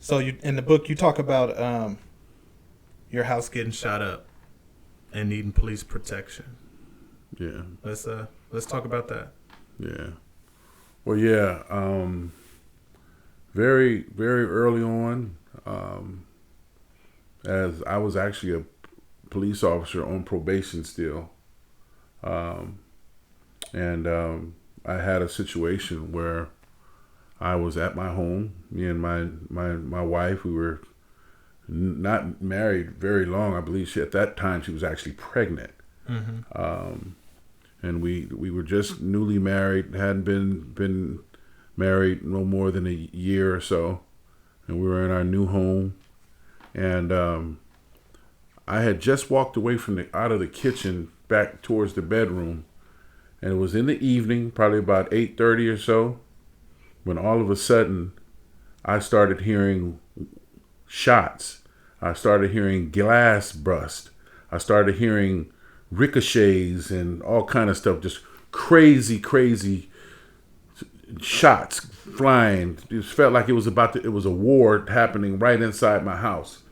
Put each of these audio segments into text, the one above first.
So you in the book you talk about your house getting shot up and needing police protection. Yeah. Let's talk about that. Yeah. Well, yeah. Very, very early on, as I was actually a police officer on probation still, um, and I had a situation where I was at my home. Me and my wife, we were not married very long. I believe at that time she was actually pregnant. Mm-hmm. And we were just newly married, hadn't been married no more than a year or so, and we were in our new home. And I had just walked away from out of the kitchen back towards the bedroom, and it was in the evening, probably about 8:30 or so, when all of a sudden I started hearing shots. I started hearing glass burst. I started hearing ricochets and all kind of stuff, just crazy shots flying. It felt like it was it was a war happening right inside my house,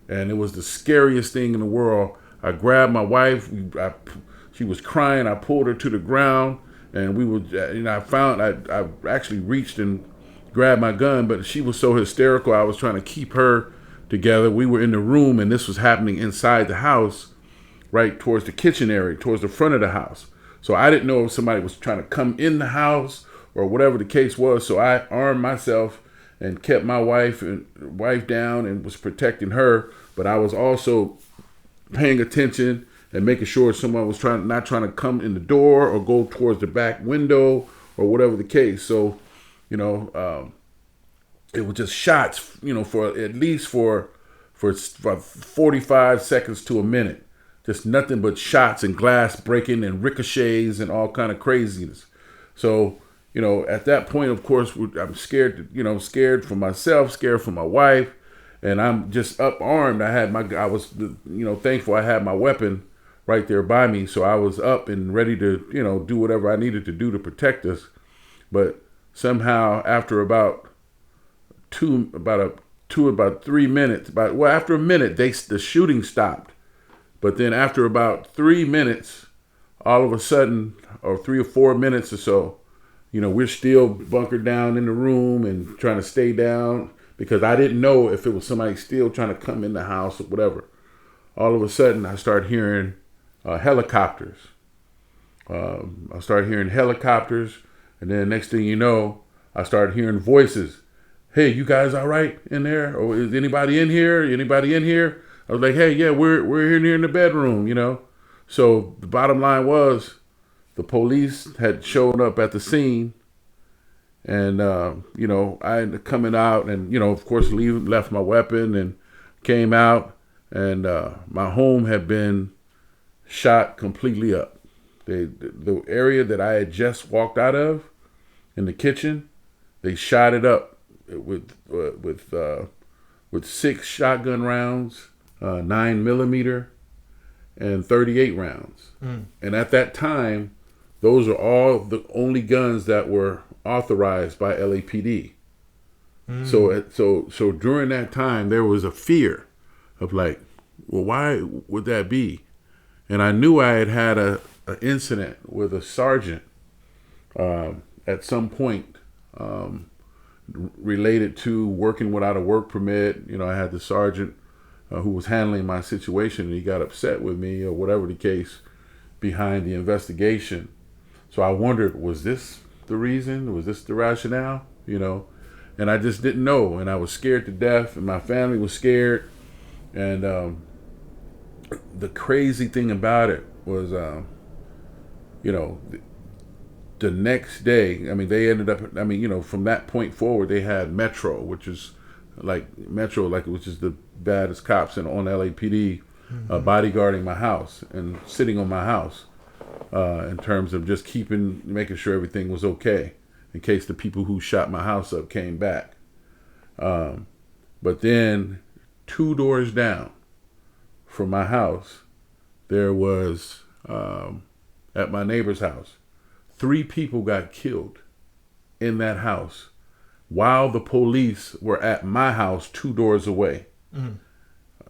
and it was the scariest thing in the world. I grabbed my wife. She was crying. I pulled her to the ground, and we were. I actually reached and grabbed my gun, but she was so hysterical. I was trying to keep her together. We were in the room, and this was happening inside the house, right towards the kitchen area, towards the front of the house. So I didn't know if somebody was trying to come in the house or whatever the case was. So I armed myself and kept my wife down and was protecting her. But I was also paying attention and making sure someone was not trying to come in the door or go towards the back window or whatever the case. So, it was just shots, for at least for 45 seconds to a minute. Just nothing but shots and glass breaking and ricochets and all kind of craziness. So, at that point, of course, I'm scared, scared for myself, scared for my wife, and I'm just up armed. I was thankful I had my weapon right there by me. So I was up and ready to, do whatever I needed to do to protect us. But somehow after about 3 minutes, after a minute, the shooting stopped. But then after about 3 minutes, all of a sudden, or 3 or 4 minutes or so, we're still bunkered down in the room and trying to stay down because I didn't know if it was somebody still trying to come in the house or whatever. All of a sudden, I started hearing helicopters. I started hearing helicopters, and then next thing you know, I started hearing voices. Hey, you guys all right in there? Or is anybody in here? Anybody in here? I was like, hey, yeah, we're here in the bedroom, So the bottom line was the police had shown up at the scene, and I ended up coming out and of course left my weapon and came out, and my home had been shot completely up. The area that I had just walked out of in the kitchen, they shot it up with 6 shotgun rounds, 9mm, and 38 rounds. And at that time, those are all the only guns that were authorized by LAPD. So during that time, there was a fear of like, well, why would that be? And I knew I had an incident with a sergeant at some point related to working without a work permit. I had the sergeant who was handling my situation, and he got upset with me or whatever the case behind the investigation. So I wondered, was this the reason? Was this the rationale? And I just didn't know, and I was scared to death, and my family was scared. And the crazy thing about it was, the next day, they ended up, from that point forward, they had Metro, which is which is the baddest cops on LAPD, bodyguarding my house and sitting on my house in terms of just making sure everything was okay in case the people who shot my house up came back. But then 2 doors down from my house, there was, at my neighbor's house, 3 people got killed in that house while the police were at my house 2 doors away.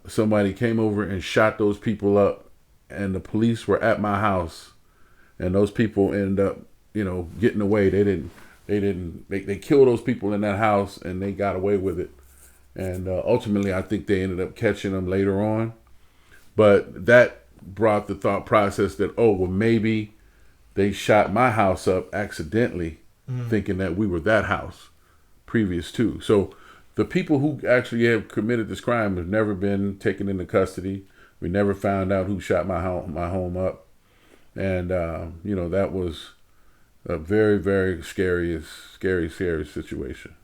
Somebody came over and shot those people up, and the police were at my house, and those people ended up, getting away. They killed those people in that house, and they got away with it. And ultimately, I think they ended up catching them later on. But that brought the thought process that, oh, well, maybe they shot my house up accidentally, thinking that we were that house previous to. So the people who actually have committed this crime have never been taken into custody. We never found out who shot my home up. And, that was a very, very scary situation.